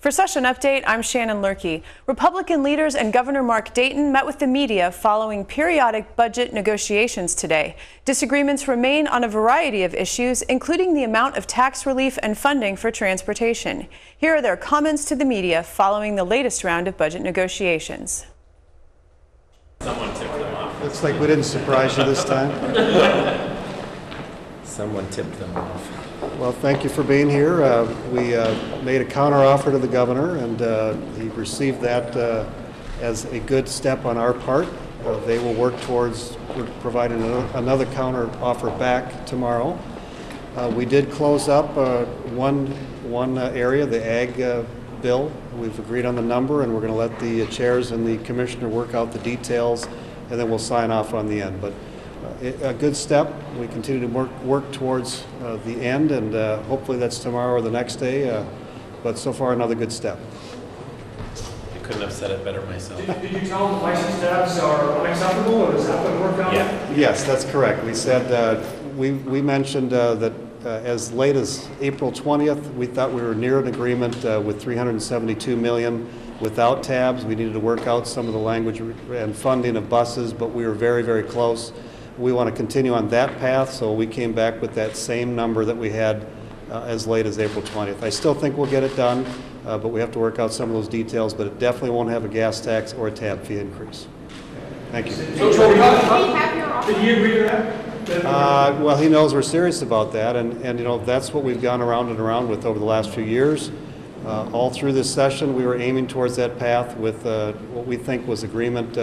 For Session Update, I'm Shannon Lurkey. Republican leaders and Governor Mark Dayton met with the media following periodic budget negotiations today. Disagreements remain on a variety of issues, including the amount of tax relief and funding for transportation. Here are their comments to the media following the latest round of budget negotiations. Someone tipped them off. Looks like we didn't surprise you this time. Someone tipped them off. Well, thank you for being here. We made a counteroffer to the governor, and he received that as a good step on our part. They will work towards providing another counteroffer back tomorrow. We did close up one area, the ag bill. We've agreed on the number, and we're going to let the chairs and the commissioner work out the details, and then we'll sign off on the end. But a good step. We continue to work towards the end, and hopefully that's tomorrow or the next day. But so far, another good step. I couldn't have said it better myself. Did you tell them the license tabs are unacceptable, or is that what worked out? Yeah. Yes, that's correct. We said we mentioned that as late as April 20th, we thought we were near an agreement with $372 million. Without tabs, we needed to work out some of the language and funding of buses, but we were very, very close. We want to continue on that path, so we came back with that same number that we had as late as April 20th. I still think we'll get it done, but we have to work out some of those details, but it definitely won't have a gas tax or a tab fee increase. Thank you. Did he agree to that? Well, he knows we're serious about that, and you know, that's what we've gone around and around with over the last few years. All through this session, we were aiming towards that path with what we think was agreement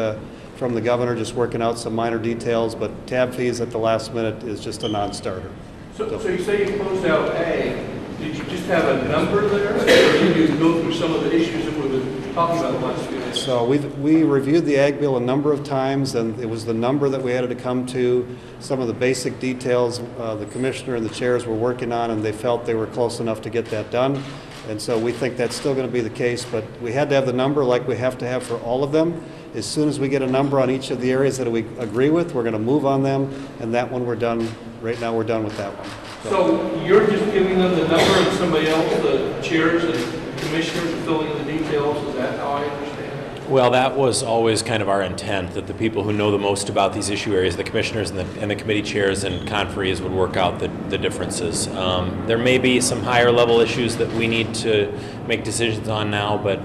from the governor, just working out some minor details, but tab fees at the last minute is just a non-starter. So you say you closed out A. Did you just have a number there, or did you go through some of the issues that we've been talking about the last few days? So we reviewed the ag bill a number of times, and it was the number that we had to come to. Some of the basic details the commissioner and the chairs were working on, and they felt they were close enough to get that done. And so we think that's still going to be the case, but we had to have the number like we have to have for all of them. As soon as we get a number on each of the areas that we agree with, we're going to move on them, and that one we're done. Right now we're done with that one. So you're just giving them the number and somebody else, the chairs and commissioners, are filling in the details? Is that how I understand it? Well, that was always kind of our intent, that the people who know the most about these issue areas, the commissioners and the committee chairs and conferees, would work out the differences. There may be some higher level issues that we need to make decisions on now, but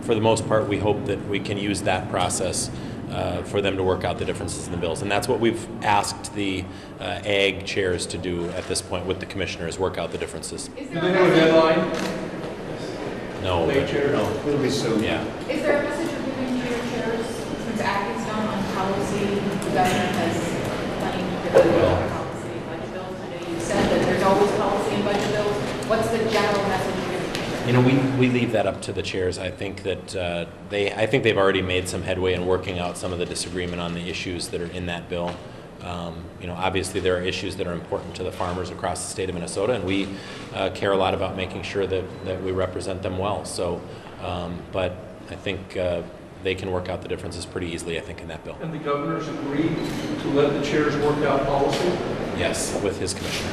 for the most part, we hope that we can use that process for them to work out the differences in the bills. And that's what we've asked the ag chairs to do at this point with the commissioners, work out the differences. Do they have a deadline? No. Ag chairs? No. It'll be soon. Yeah. Is there a message you're giving to your chairs since ACT is done on policy? The governor has plenty to do on policy and budget bills. I know you said that there's always policy and budget bills. What's the general message you're giving to your chairs? You know, we leave that up to the chairs. I think that I think they've already made some headway in working out some of the disagreement on the issues that are in that bill. You know, obviously there are issues that are important to the farmers across the state of Minnesota, and we care a lot about making sure that we represent them well. So, but I think they can work out the differences pretty easily, I think, in that bill. And the governor's agreed to let the chairs work out policy? Yes, with his commissioner.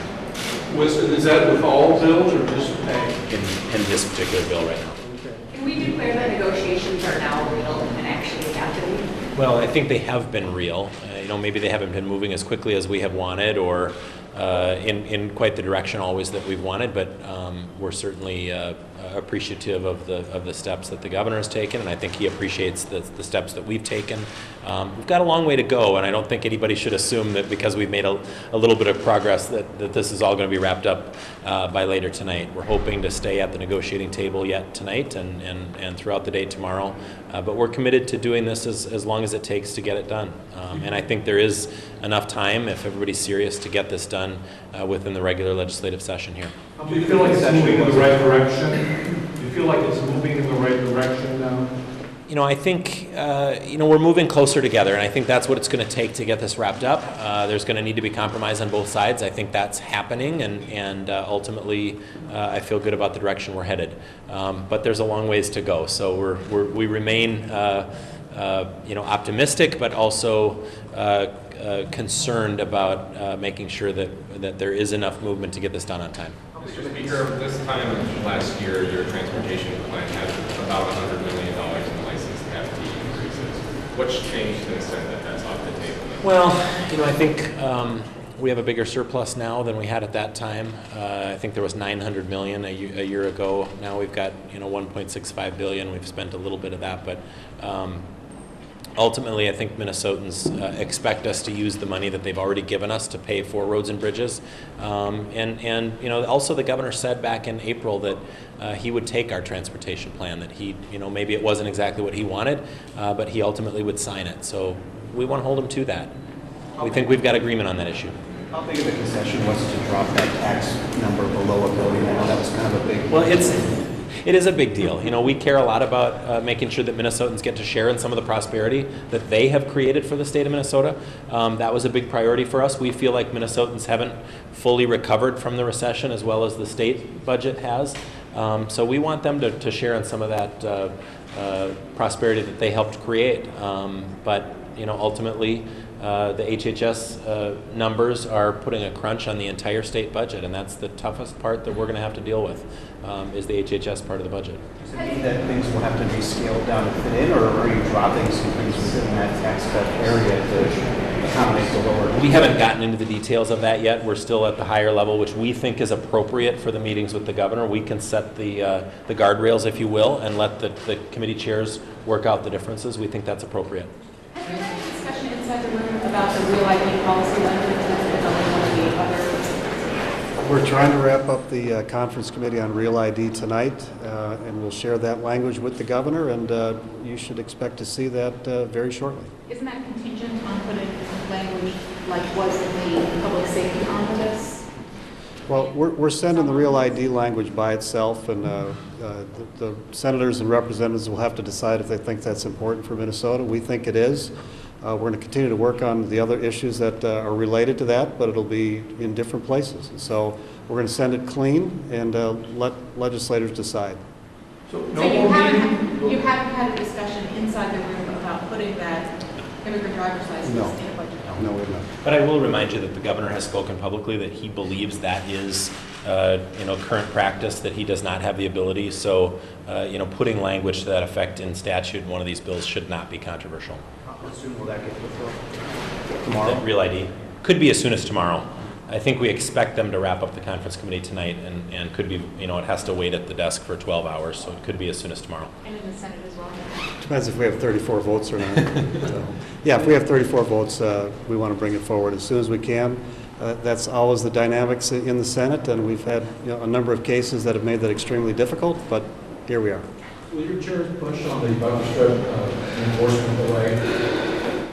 Is that with all bills or just ag? In this particular bill right now. Can we declare that negotiations are now real and actually happening? Well, I think they have been real. You know, maybe they haven't been moving as quickly as we have wanted, or in quite the direction always that we've wanted. But we're certainly appreciative of the steps that the governor has taken, and I think he appreciates the steps that we've taken. We've got a long way to go, and I don't think anybody should assume that because we've made a little bit of progress that this is all going to be wrapped up by later tonight. We're hoping to stay at the negotiating table yet tonight and throughout the day tomorrow, but we're committed to doing this as long as it takes to get it done. And I think there is enough time, if everybody's serious, to get this done within the regular legislative session here. Do you feel like it's moving in the right direction? Do you feel like it's moving in the right direction now? You know, I think, you know, we're moving closer together, and I think that's what it's going to take to get this wrapped up. There's going to need to be compromise on both sides. I think that's happening, and ultimately, I feel good about the direction we're headed. But there's a long ways to go, so we remain, you know, optimistic, but also concerned about making sure that there is enough movement to get this done on time. Mr. Speaker, this time last year, your transportation plan had about $100 million in licensed FT increases. What's changed since then that's off the table? Well, I think we have a bigger surplus now than we had at that time. I think there was $900 million a year ago. Now we've got, $1.65 billion. We've spent a little bit of that, but ultimately, I think Minnesotans expect us to use the money that they've already given us to pay for roads and bridges. And also the governor said back in April that he would take our transportation plan, that he, maybe it wasn't exactly what he wanted, but he ultimately would sign it. So we want to hold him to that. We think we've got agreement on that issue. How big of a concession was it to drop that tax number below $1 billion? I know that was kind of a big... Well, it is a big deal. We care a lot about making sure that Minnesotans get to share in some of the prosperity that they have created for the state of Minnesota. That was a big priority for us. We feel like Minnesotans haven't fully recovered from the recession as well as the state budget has. So we want them to share in some of that prosperity that they helped create. But ultimately, the HHS numbers are putting a crunch on the entire state budget, and that's the toughest part that we're going to have to deal with, is the HHS part of the budget. Does it mean that things will have to be scaled down to fit in, or are you dropping some things within that tax cut area to accommodate the lower? We haven't gotten into the details of that yet. We're still at the higher level, which we think is appropriate for the meetings with the governor. We can set the guardrails, if you will, and let the committee chairs work out the differences. We think that's appropriate. Has there been any discussion inside the room about the real ID policy language that's been on one of the other? We're trying to wrap up the conference committee on Real ID tonight, and we'll share that language with the governor, and you should expect to see that very shortly. Isn't that contingent on putting language like was in the public safety omnibus? Well, we're sending the Real ID language by itself, and the senators and representatives will have to decide if they think that's important for Minnesota. We think it is. We're going to continue to work on the other issues that are related to that, but it'll be in different places. So we're going to send it clean and let legislators decide. So So you haven't had a discussion inside the room about putting that immigrant driver's license No. in a budget? No, we're not. But I will remind you that the governor has spoken publicly that he believes that is, current practice, that he does not have the ability. So, putting language to that effect in statute in one of these bills should not be controversial. How soon will that get fulfilled? Tomorrow? That Real ID could be as soon as tomorrow. I think we expect them to wrap up the conference committee tonight, and could be, it has to wait at the desk for 12 hours, so it could be as soon as tomorrow. And in the Senate as well? Depends if we have 34 votes or not. So, yeah, if we have 34 votes, we want to bring it forward as soon as we can. That's always the dynamics in the Senate, and we've had a number of cases that have made that extremely difficult, but here we are. Will your chairs push on the bumper strip enforcement delay?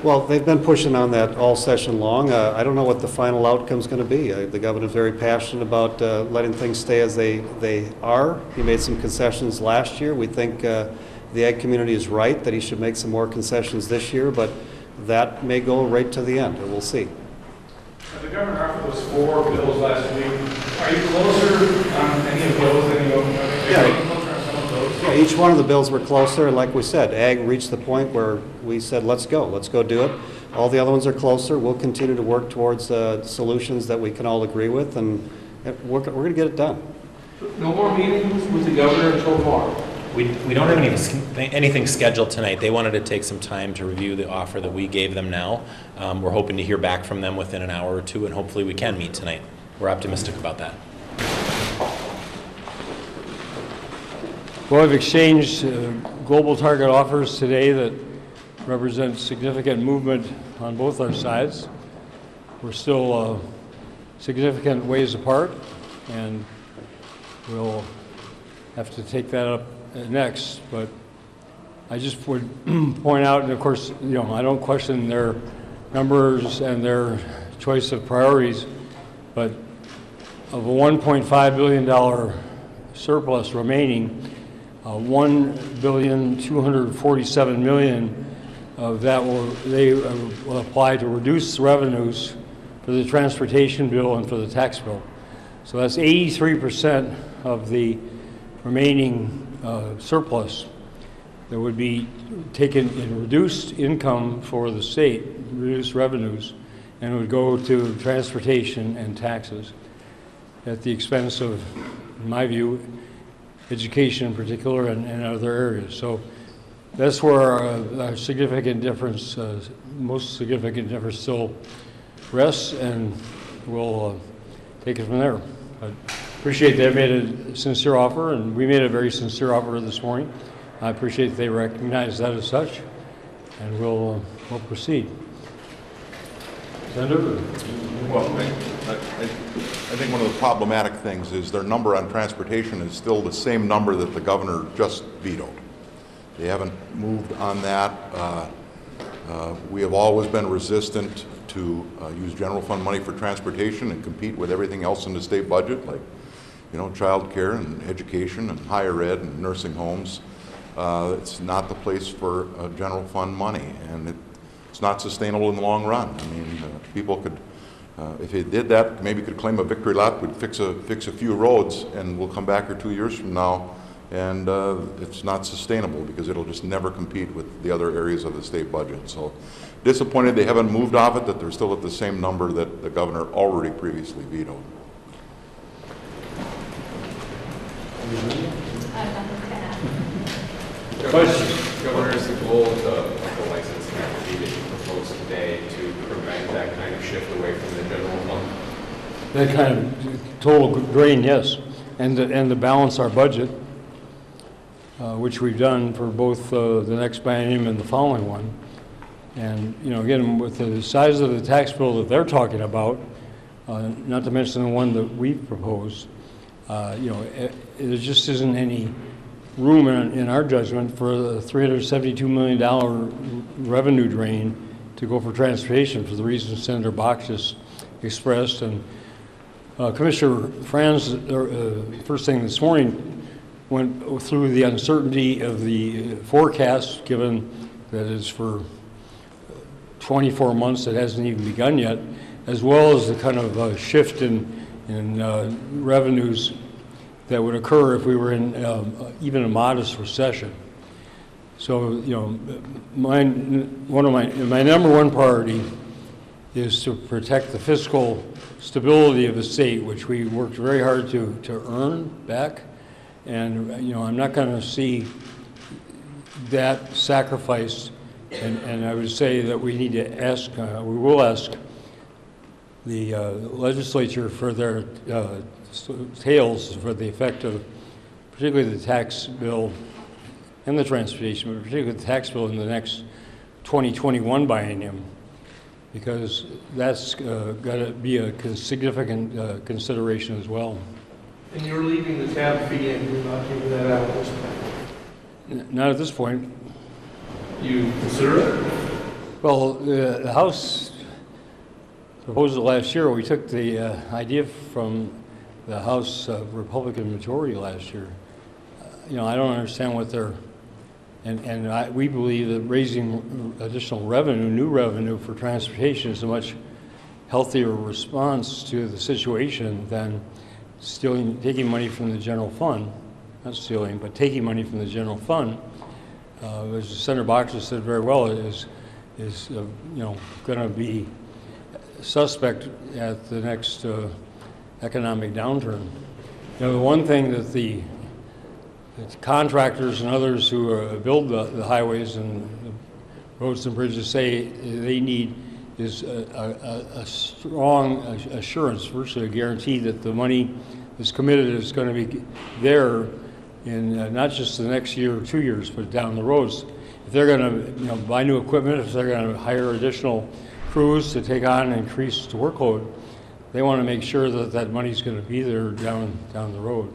Well, they've been pushing on that all session long. I don't know what the final outcome is going to be. The governor's very passionate about letting things stay as they are. He made some concessions last year. We think the ag community is right that he should make some more concessions this year, but that may go right to the end, and we'll see. The governor offered those 4 bills last week. Are you closer on any of those than you are? Yeah. Yeah, each one of the bills were closer, and like we said, ag reached the point where we said, let's go do it. All the other ones are closer. We'll continue to work towards solutions that we can all agree with, and we're going to get it done. No more meetings with the governor until tomorrow? We don't have anything scheduled tonight. They wanted to take some time to review the offer that we gave them now. We're hoping to hear back from them within an hour or two, and hopefully we can meet tonight. We're optimistic about that. Well, we've exchanged global target offers today that represent significant movement on both our sides. We're still significant ways apart, and we'll have to take that up next. But I just would point out, and of course, I don't question their numbers and their choice of priorities, but of a $1.5 billion surplus remaining, $1.247 billion of that will apply to reduce revenues for the transportation bill and for the tax bill. So that's 83% of the remaining surplus that would be taken in reduced income for the state, reduced revenues, and it would go to transportation and taxes. at the expense of, in my view, education in particular and other areas. So that's where our significant difference, most significant difference still rests, and we'll take it from there. I appreciate they've made a sincere offer, and we made a very sincere offer this morning. I appreciate that they recognize that as such, and we'll proceed. Senator? Well, I think one of the problematic things is their number on transportation is still the same number that the governor just vetoed. They haven't moved on that. We have always been resistant to use general fund money for transportation and compete with everything else in the state budget, like, you know, child care and education and higher ed and nursing homes. It's not the place for general fund money, and it's not sustainable in the long run. I mean, people could, if they did that, maybe could claim a victory lap, would fix a few roads, and we'll come back here 2 years from now, and it's not sustainable because it'll just never compete with the other areas of the state budget. So disappointed they haven't moved off it, that they're still at the same number that the governor already previously vetoed. Governor, is the goal of the license cap fee that you proposed today to prevent that kind of shift away from the general fund? That kind of total drain, yes, and to balance our budget, which we've done for both the next biennium and the following one. And, you know, again, with the size of the tax bill that they're talking about, not to mention the one that we've proposed, you know, there just isn't any room in our judgment for a $372 million revenue drain to go for transportation for the reasons Senator Bach just expressed. And Commissioner Franz, first thing this morning, went through the uncertainty of the forecast, given that it's for 24 months, it hasn't even begun yet, as well as the kind of shift in revenues that would occur if we were in even a modest recession. So, you know, my number one priority is to protect the fiscal stability of the state, which we worked very hard to earn back. And, you know, I'm not going to see that sacrificed. And I would say that we need to ask, we will ask the legislature for their tales for the effect of particularly the tax bill and the transportation, but particularly the tax bill in the next 2021 biennium, because that's got to be a significant consideration as well. And you're leaving the tab fee in, you're not taking that out at this point? Not at this point. You consider it? Well, the House proposed it last year. We took the idea from the House Republican majority last year. You know, I don't understand what they're, we believe that raising additional revenue, new revenue for transportation is a much healthier response to the situation than taking money from the general fund, not stealing, but taking money from the general fund, as Senator Boxer said very well, is you know, going to be suspect at the next economic downturn. You know, the one thing that the contractors and others who build the highways and the roads and bridges say they need is a strong assurance, virtually a guarantee that the money that's committed is going to be there in not just the next year or 2 years, but down the roads. If they're going to, you know, buy new equipment, if they're going to hire additional crews to take on and increase the workload, they want to make sure that that money's going to be there down the road.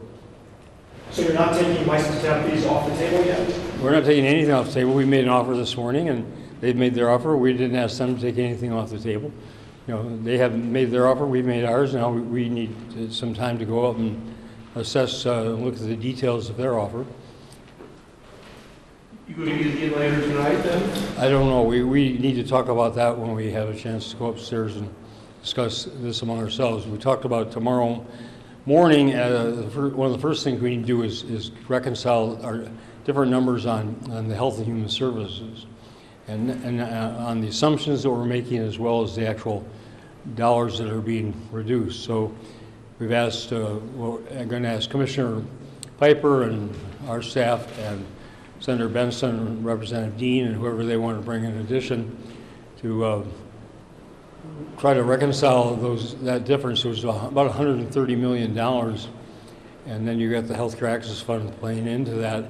So you're not taking license tab fees off the table yet? We're not taking anything off the table. We made an offer this morning, and they've made their offer. We didn't ask them to take anything off the table. You know, they have made their offer. We've made ours. Now we need some time to go up and assess, look at the details of their offer. You going to get it in later tonight, then? I don't know. We need to talk about that when we have a chance to go upstairs and discuss this among ourselves. We talked about tomorrow morning. One of the first things we need to do is reconcile our different numbers on the Health and Human Services, and on the assumptions that we're making, as well as the actual dollars that are being reduced. So We've asked, I'm going to ask Commissioner Piper and our staff and Senator Benson and Representative Dean and whoever they want to bring in addition to try to reconcile that difference. It was about $130 million, and then you got the Healthcare Access Fund playing into that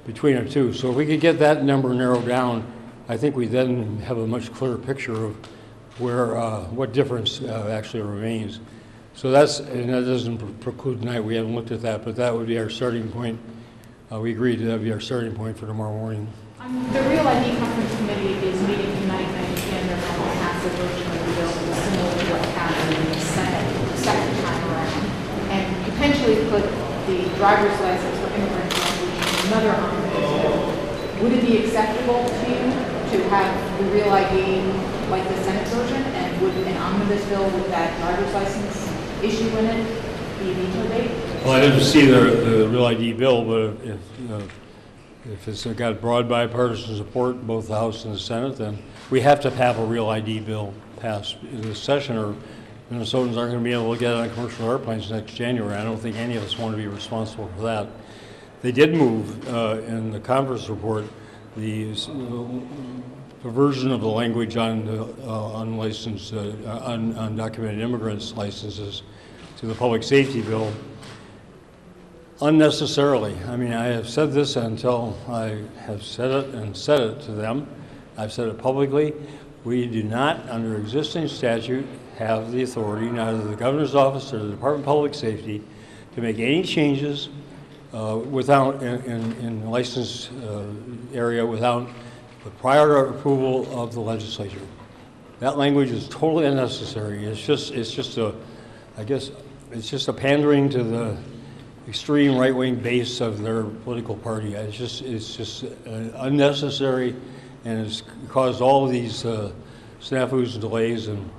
between the two. So if we could get that number narrowed down, I think we then have a much clearer picture of where what difference actually remains. So and that doesn't preclude tonight. We haven't looked at that, but that would be our starting point. We agreed that would be our starting point for tomorrow morning. The Real ID Conference Committee is meeting tonight, and I understand they're going to pass a version of the bill similar to what happened in the Senate the second time around, and potentially put the driver's license for immigrants in another omnibus bill. Would it be acceptable to you to have the Real ID like the Senate version, and would an omnibus bill with that driver's license issue in it be veto date? Well, I didn't see the Real ID bill, but if it's got broad bipartisan support in both the House and the Senate, then we have to have a Real ID bill passed in this session, or Minnesotans aren't going to be able to get on commercial airplanes next January. I don't think any of us want to be responsible for that. They did move in the conference report the version of the language on unlicensed, undocumented immigrants licenses to the public safety bill unnecessarily. I mean, I have said this until I have said it to them. I've said it publicly. We do not, under existing statute, have the authority, neither the governor's office or the Department of Public Safety, to make any changes without in the licensed area without the prior approval of the legislature. That language is totally unnecessary. It's just a pandering to the extreme right-wing base of their political party. It's just unnecessary, and it's caused all of these snafus and delays. And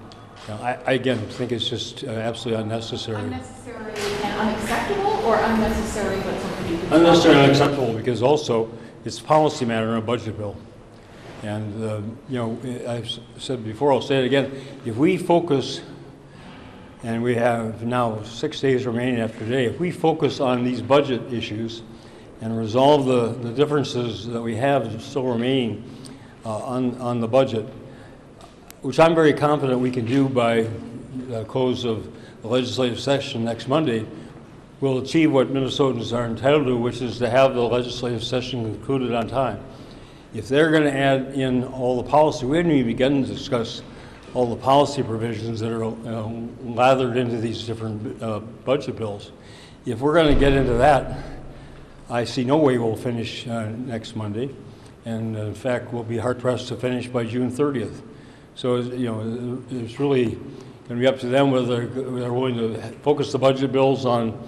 I again think it's just absolutely unnecessary. Unnecessary and unacceptable, or unnecessary but something you can unnecessary and unacceptable because also it's a policy matter in a budget bill. And I've said before, I'll say it again. If we focus, and we have now 6 days remaining after today, if we focus on these budget issues and resolve the differences that we have still remaining on the budget, which I'm very confident we can do by the close of the legislative session next Monday, we'll achieve what Minnesotans are entitled to, which is to have the legislative session concluded on time. If they're going to add in all the policy, we haven't even begun to discuss all the policy provisions that are lathered into these different budget bills. If we're going to get into that, I see no way we'll finish next Monday, and in fact, we'll be hard-pressed to finish by June 30th. So, it's really going to be up to them whether they're willing to focus the budget bills on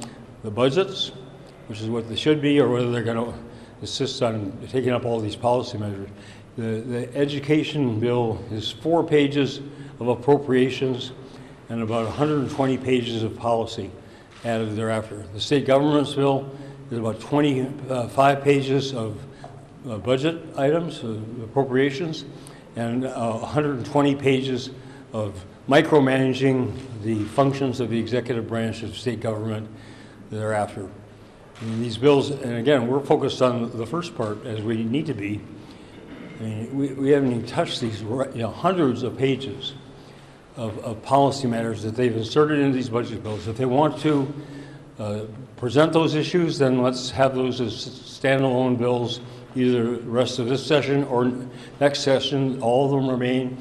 the budgets, which is what they should be, or whether they're going to insist on taking up all these policy measures. The education bill is 4 pages of appropriations and about 120 pages of policy added thereafter. The state government's bill is about 25 pages of budget items, appropriations, and 120 pages of micromanaging the functions of the executive branch of state government thereafter. And these bills, and again, we're focused on the first part as we need to be. I mean, we haven't even touched these hundreds of pages of policy matters that they've inserted into these budget bills. If they want to present those issues, then let's have those as standalone bills, either the rest of this session or next session. All of them remain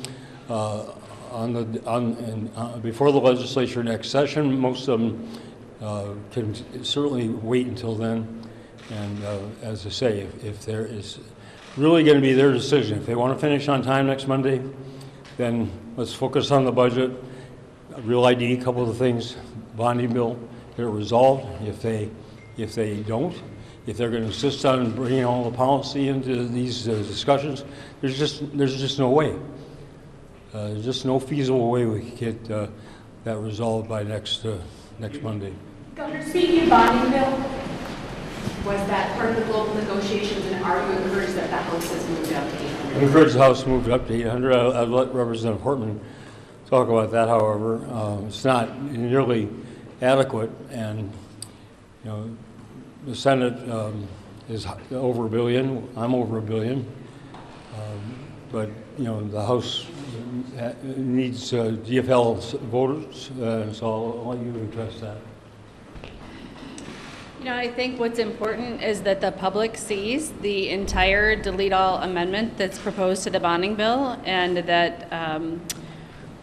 before the legislature next session. Most of them can certainly wait until then. And as I say, if there is really going to be their decision, if they want to finish on time next Monday, then let's focus on the budget, Real ID, a couple of the things, bonding bill, get it resolved. If they don't, if they're going to insist on bringing all the policy into these discussions, there's just no way. There's just no feasible way we can get that resolved by next Monday. Governor, speaking of bonding bill, was that part of the global negotiations, and are you encouraged that the House has moved up to 800? I'm encouraged the House moved up to 800. I'll let Representative Portman talk about that, however. It's not nearly adequate, and the Senate is over $1 billion. I'm over $1 billion, but the House needs GFL voters, so I'll let you address that. I think what's important is that the public sees the entire delete all amendment that's proposed to the bonding bill, and that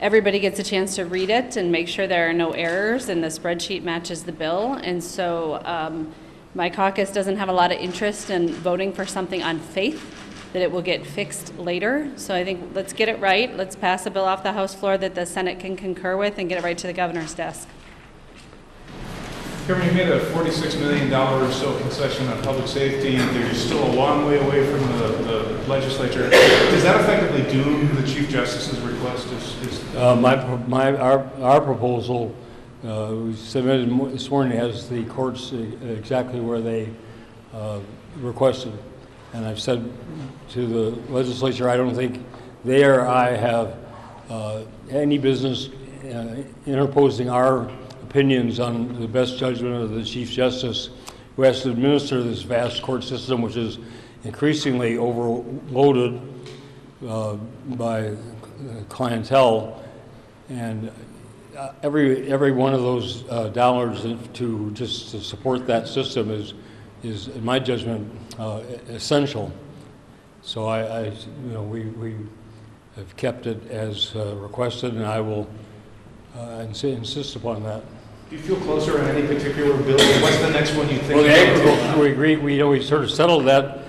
everybody gets a chance to read it and make sure there are no errors and the spreadsheet matches the bill. And so my caucus doesn't have a lot of interest in voting for something on faith that it will get fixed later. So I think let's get it right. Let's pass a bill off the House floor that the Senate can concur with and get it right to the governor's desk. Governor, you made a $46 million or so concession on public safety. You're still a long way away from the legislature. Does that effectively doom the Chief Justice's request? Our proposal we submitted this morning has the courts exactly where they requested. And I've said to the legislature, I don't think they or I have any business interposing our opinions on the best judgment of the Chief Justice, who has to administer this vast court system, which is increasingly overloaded by clientele. And every one of those dollars to support that system is in my judgment, essential. So we have kept it as requested, and I will insist upon that. Do you feel closer on any particular bill? What's the next one you think? Well, we agreed. We sort of settled that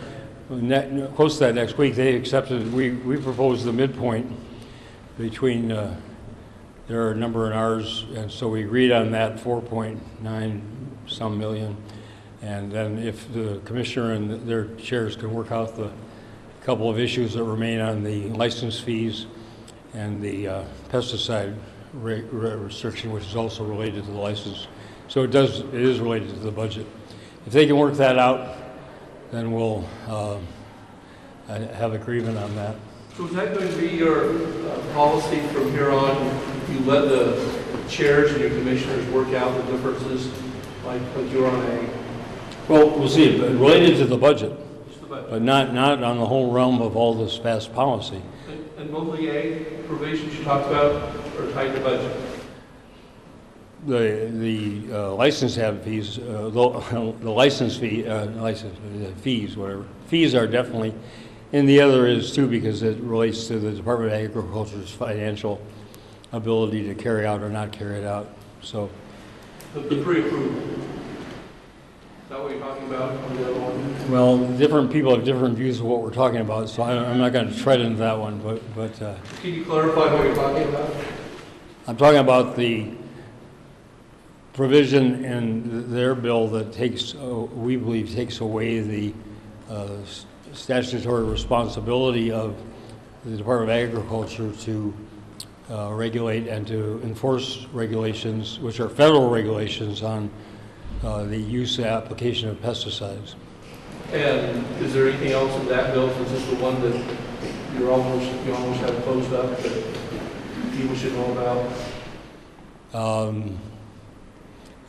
close to that next week. They accepted. We proposed the midpoint between their number and ours, and so we agreed on that 4.9 some million. And then if the commissioner and their chairs can work out the couple of issues that remain on the license fees and the pesticide restriction, which is also related to the license. So it is related to the budget. If they can work that out, then we'll have agreement on that. So is that going to be your policy from here on? You let the chairs and your commissioners work out the differences like you're on A? Well, we'll see, but related to the budget, but not on the whole realm of all this vast policy. And both the A provisions you talked about are tied to budget? The license fees, the license fees, whatever. Fees are definitely, and the other is too, because it relates to the Department of Agriculture's financial ability to carry out or not carry it out. So the pre-approved. Is that what you're talking about on the other one? Well, different people have different views of what we're talking about, so I'm not going to tread into that one. But can you clarify what you're talking about? I'm talking about the provision in their bill that takes, we believe, takes away the statutory responsibility of the Department of Agriculture to regulate and to enforce regulations, which are federal regulations on the use and application of pesticides. And is there anything else in that bill? Is this the one that you almost have closed up that people should know about?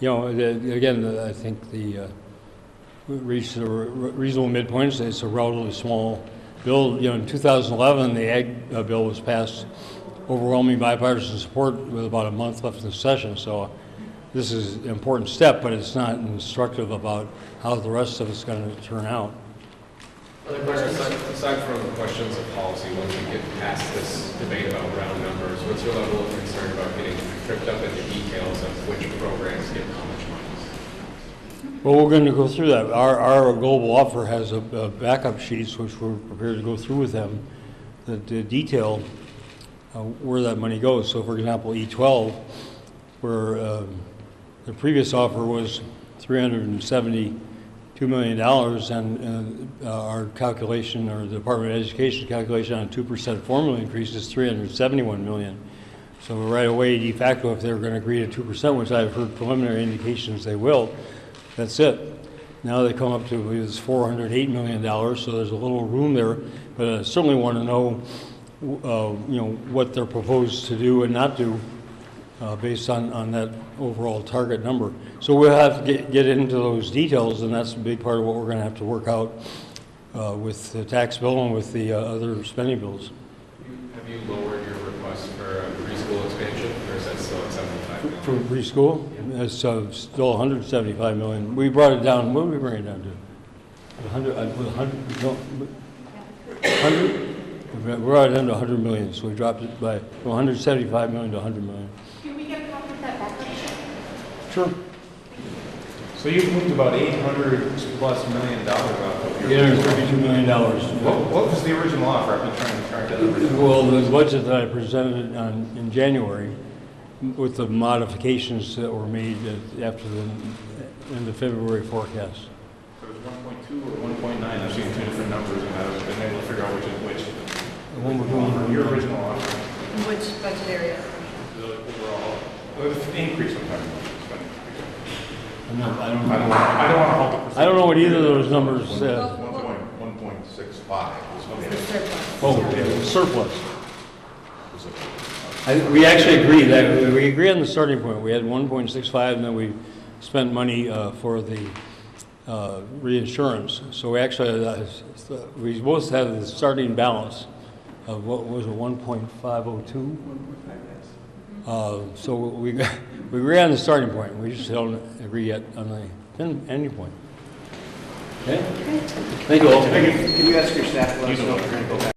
Again, I think the reached a reasonable midpoint. It's a relatively small bill. In 2011, the Ag bill was passed overwhelming bipartisan support with about a month left in the session. So this is an important step, but it's not instructive about how the rest of it's going to turn out. Aside from the questions of policy, once we get past this debate about round numbers, what's your level of concern about getting tripped up in the details of which programs get how much money? Well, we're going to go through that. Our global offer has a backup sheets, which we're prepared to go through with them, that detail where that money goes. So, for example, E12, where the previous offer was $372 million, and our calculation, or the Department of Education calculation on a 2% formula increase is $371 million. So right away, de facto, if they're going to agree to 2%, which I've heard preliminary indications they will, that's it. Now they come up to this $408 million, so there's a little room there, but I certainly want to know, what they're proposed to do and not do based on that overall target number. So we'll have to get into those details, and that's a big part of what we're going to have to work out with the tax bill and with the other spending bills. Have you lowered your request for a preschool expansion, or is that still at 75 million? For preschool, it's still 175 million. We brought it down. What did we bring it down to? 100. 100. We brought it down to 100 million, so we dropped it by from 175 million to 100 million. Can we get a copy of that back? Sure. So you've moved about $800+ million off of your... $832 million. What was the original offer? I've been trying to track that over. Well, the budget that I presented in January, with the modifications that were made after the end of February forecast. So it's 1.2 or 1.9. I've seen two different numbers, and I've been able to figure out which is which. The one we're doing, Your original offer. Which budget area? The overall, the increase I'm talking about. I don't want to I don't know what either of those numbers said. 1.65. Oh, yeah, surplus. We actually agreed that we agree on the starting point. We had 1.65, and then we spent money for the reinsurance. So we actually we both have the starting balance of what was it, 1.502. So we agree on the starting point. We just don't agree yet on the ending point. Okay. Thank you all. Can you ask your staff to let us know if you're going to go back?